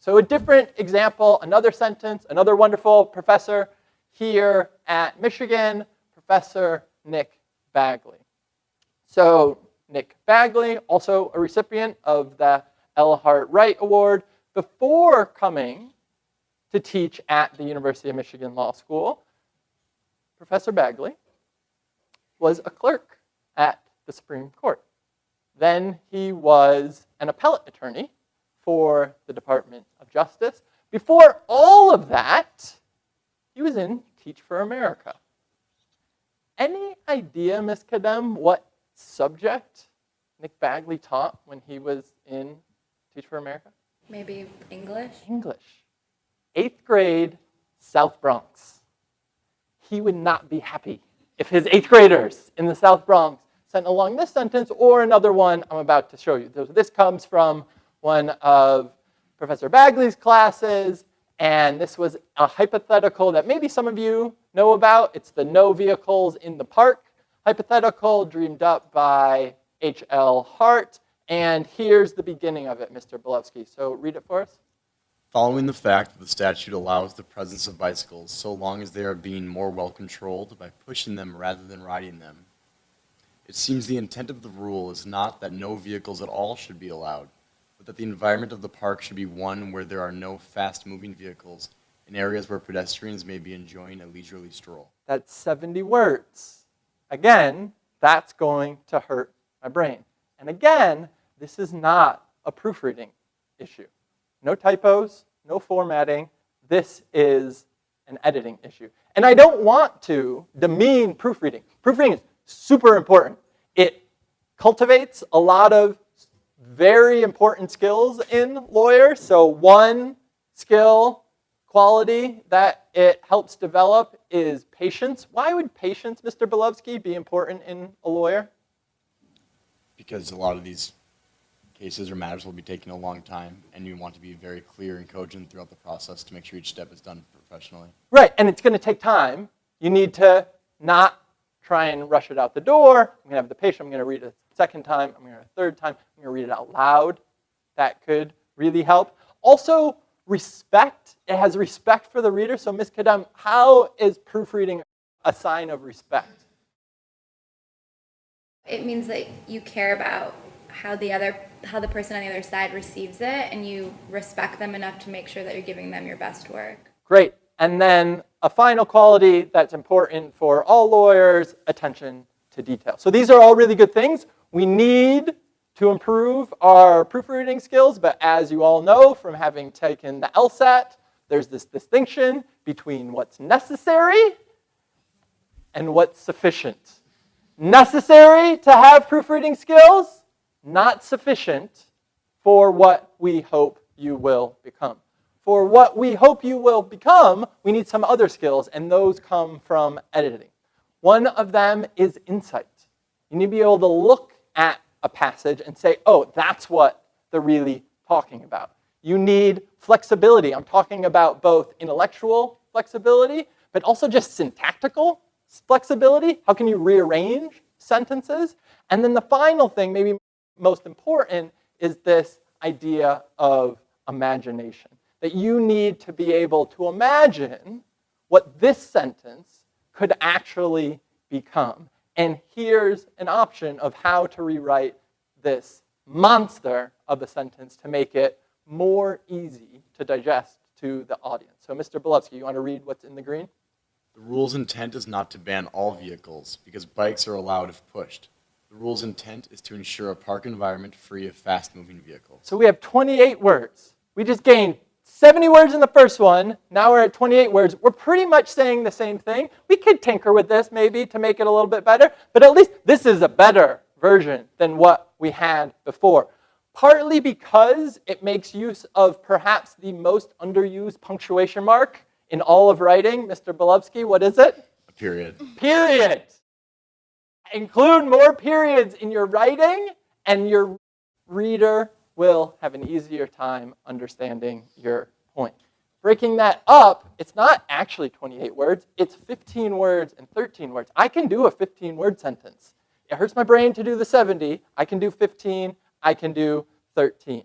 So a different example, another sentence, another wonderful professor here at Michigan, Professor Nick Bagley. So Nick Bagley, also a recipient of the L. Hart Wright Award, before coming to teach at the University of Michigan Law School, Professor Bagley was a clerk at the Supreme Court. Then he was an appellate attorney for the Department of Justice. Before all of that, he was in Teach for America. Any idea, Ms. Kadem, what subject Nick Bagley taught when he was in Teach for America? Maybe English? English. 8th grade, South Bronx. He would not be happy if his 8th graders in the South Bronx sent along this sentence or another one I'm about to show you. This comes from one of Professor Bagley's classes, and this was a hypothetical that maybe some of you know about. It's the no vehicles in the park hypothetical, dreamed up by H.L. Hart. And here's the beginning of it, Mr. Bilewski. So read it for us. Following the fact that the statute allows the presence of bicycles so long as they are being more well controlled by pushing them rather than riding them, it seems the intent of the rule is not that no vehicles at all should be allowed, but that the environment of the park should be one where there are no fast-moving vehicles in areas where pedestrians may be enjoying a leisurely stroll. That's 70 words. Again, that's going to hurt my brain. And again, this is not a proofreading issue. No typos, no formatting. This is an editing issue. And I don't want to demean proofreading. Proofreading is super important. It cultivates a lot of very important skills in lawyers. So one skill quality that it helps develop is patience. Why would patience, Mr. Bilewski, be important in a lawyer? Because a lot of these cases or matters will be taking a long time, and you want to be very clear and cogent throughout the process to make sure each step is done professionally. Right, and it's going to take time. You need to not try and rush it out the door. I'm going to have the patience. I'm going to read it a second time. I'm going to read it a third time. I'm going to read it out loud. That could really help. Also, respect. It has respect for the reader. So, Ms. Kadam, how is proofreading a sign of respect? It means that you care about how the person on the other side receives it, and you respect them enough to make sure that you're giving them your best work. Great. And then a final quality that's important for all lawyers, attention to detail. So these are all really good things. We need to improve our proofreading skills, but as you all know from having taken the LSAT, there's this distinction between what's necessary and what's sufficient. Necessary to have proofreading skills, not sufficient for what we hope you will become. For what we hope you will become, we need some other skills, and those come from editing. One of them is insight. You need to be able to look at a passage and say, oh, that's what they're really talking about. You need flexibility. I'm talking about both intellectual flexibility, but also just syntactical flexibility. How can you rearrange sentences? And then the final thing, maybe most important, is this idea of imagination. That you need to be able to imagine what this sentence could actually become. And here's an option of how to rewrite this monster of a sentence to make it more easy to digest to the audience. So Mr. Bilewski, you want to read what's in the green? The rule's intent is not to ban all vehicles, because bikes are allowed if pushed. The rule's intent is to ensure a park environment free of fast-moving vehicles. So we have 28 words. We just gained 70 words in the first one. Now we're at 28 words. We're pretty much saying the same thing. We could tinker with this maybe to make it a little bit better, but at least this is a better version than what we had before. Partly because it makes use of perhaps the most underused punctuation mark in all of writing. Mr. Bilewski, what is it? A period. Period. Include more periods in your writing, and your reader will have an easier time understanding your point. Breaking that up, it's not actually 28 words. It's 15 words and 13 words. I can do a 15-word sentence. It hurts my brain to do the 70. I can do 15. I can do 13.